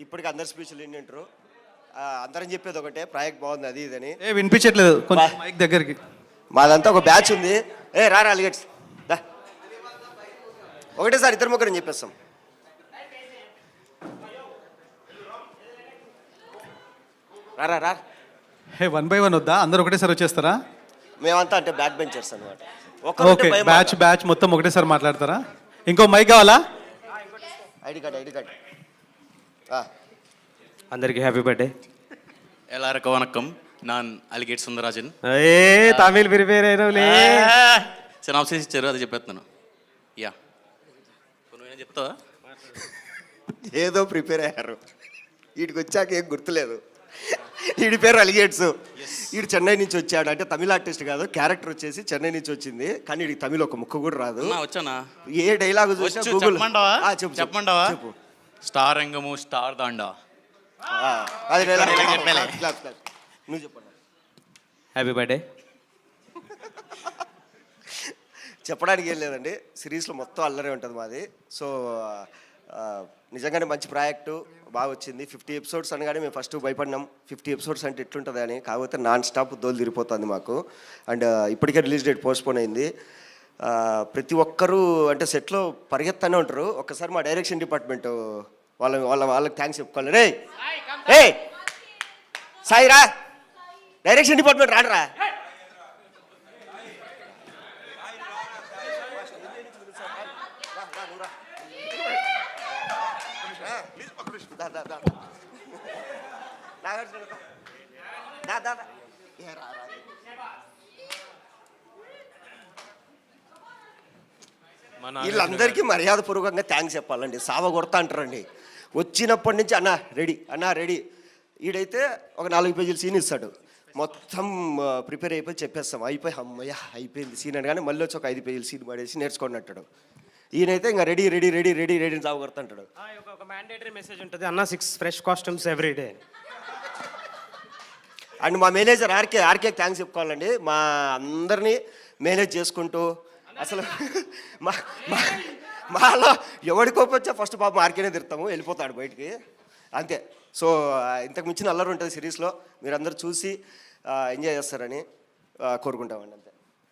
ఇప్పటికి అందరు స్పీచ్లు ఏంటంటారు, అందరం చెప్పేది ఒకటే, ప్రాజెక్ట్ బాగుంది అది ఇదని. వినిపించట్లేదు కొంచెం మైక్ దగ్గరికి. మాదంతా ఒక బ్యాచ్ ఉంది. రా అలిగేట్స్ దా, ఒకటేసారి ఇద్దరు ముగ్గురు చెప్పేస్తాం. రా 1 by 1 వద్దా, అందరు ఒకటేసారి వచ్చేస్తారా? మేమంతా అంటే బ్యాక్ బెంచర్స్ అనమాట. ఓకే, బ్యాచ్ మొత్తం ఒకటేసారి మాట్లాడతారా? ఇంకో మైక్ కావాలా? ID card. అందరికీ హ్యాపీ బర్త్డే. எல்லாருக்கும் வணக்கம். நான் అలిగేట్ సుందరరాజన్. తమిళ్ ప్రిపేర్ అయినవులే. సినాప్సిస్ ఇచ్చారు, అది చెప్పేస్తున్నాను. యా, నువ్వేనా చెప్తావా? ఏదో ప్రిపేర్ అయ్యారు, వీడికి వచ్చాక ఏం గుర్తులేదు. వీడి పేరు అలిగేట్స్. వీడు చెన్నై నుంచి వచ్చాడు, అంటే తమిళ ఆర్టిస్ట్ కాదు, క్యారెక్టర్ వచ్చేసి చెన్నై నుంచి వచ్చింది, కానీ వీడికి తమిళ ఒక ముక్క కూడా రాదు. వచ్చానా? ఏ డైలాగ్ చూసా గూగుల్ చెప్పమంటావా? స్టార్ రంగము స్టార్ దాండా, అది డైలాగ్. నువ్వు చెప్పండి. Happy birthday. చెప్పడానికి ఏం లేదండి, సిరీస్లో మొత్తం అల్లరే ఉంటుంది మాది. సో నిజంగానే మంచి ప్రాజెక్టు, బాగా వచ్చింది. 50 ఎపిసోడ్స్ అనగానే మేము ఫస్ట్ భయపడినాం, 50 ఎపిసోడ్స్ అంటే ఎట్లుంటుంది అని. కాకపోతే నాన్ స్టాప్ దోలు తిరిగిపోతుంది మాకు. అండ్ ఇప్పటికే రిలీజ్ డేట్ పోస్ట్పోన్ అయింది. ప్రతి ఒక్కరూ అంటే సెట్లో పరిగెత్తానే ఉంటారు. ఒక్కసారి మా డైరెక్షన్ డిపార్ట్మెంట్ వాళ్ళకి థ్యాంక్స్ చెప్పుకోవాలి. రే సాయి రా, డైరెక్షన్ డిపార్ట్మెంట్ రాడరా. వీళ్ళందరికీ మర్యాదపూర్వకంగా థ్యాంక్స్ చెప్పాలండి. సావ కొడతా అంటారండి. వచ్చినప్పటి నుంచి అన్న రెడీ. ఈడైతే ఒక 4 పేజీలు సీన్ ఇస్తాడు, మొత్తం ప్రిపేర్ అయిపోయి చెప్పేస్తాం, అయిపోయి అమ్మయ్య అయిపోయింది సీన్ అని. కానీ మళ్ళీ వచ్చి ఒక 5 పేజీలు సీన్ పడేసి నేర్చుకోండి అంటాడు. ఈయనైతే ఇంకా రెడీ సావ కొడతా అంటాడు. ఒక మ్యాండేటరీ మెసేజ్ ఉంటుంది, అన్న 6 fresh costumes every day. And మా మేనేజర్ ఆర్కే థ్యాంక్స్ చెప్పుకోవాలండి. మా అందరినీ మేనేజ్ చేసుకుంటూ అసలు మాలో ఎవడి కోపం వచ్చా ఫస్ట్ పాపం ఆర్కేనే తిడతాము, వెళ్ళిపోతాడు బయటికి, అంతే. సో ఇంతకు మించిన అల్లరి ఉంటుంది సిరీస్లో. మీరందరూ చూసి ఎంజాయ్ చేస్తారని కోరుకుంటామండి, అంతే.